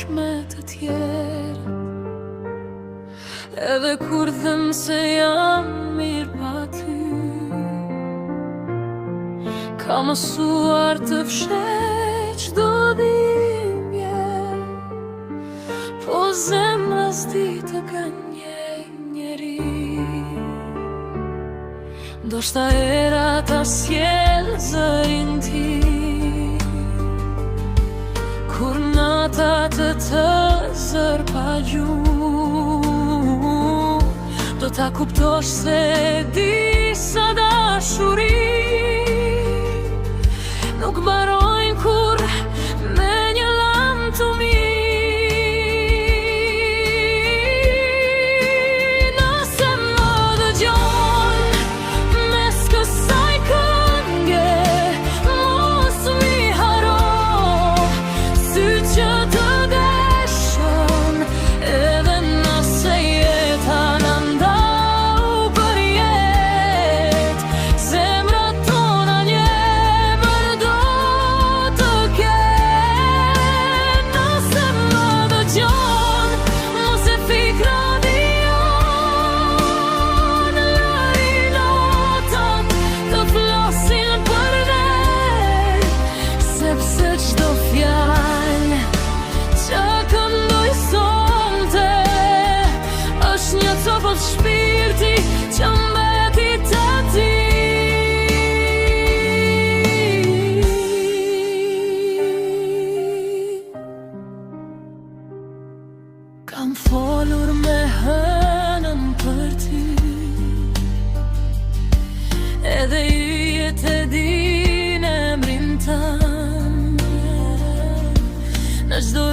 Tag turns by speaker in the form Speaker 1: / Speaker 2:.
Speaker 1: bashkë me të tjerë. Edhe kur them se jam mirë pa ty, ka mësuar të fshej çdo dhimbje, po zemra s'di të gënjej njeri. Ndoshta era ta sjell zërin ti, kur nata të zër pa gjuhë, do ta kuptosh se di sa dashuri nuk mbarojnë kur me një lam të mi. Nëse më dëgjon mes kësaj kënge, mos mi haro sy që të deshën, edhe nëse jeta na ndau për jetë, zemrat tona njemër do të kenë. Nëse më dëgjon, mos e fik radion, lëri notat të flasin për ne, sepse çdo fjalë që këndoj sonte është një copë shpirti që mbeti te ti. Kam folur me hënën për ty, edhe yjet e din emrin tënd, në çdo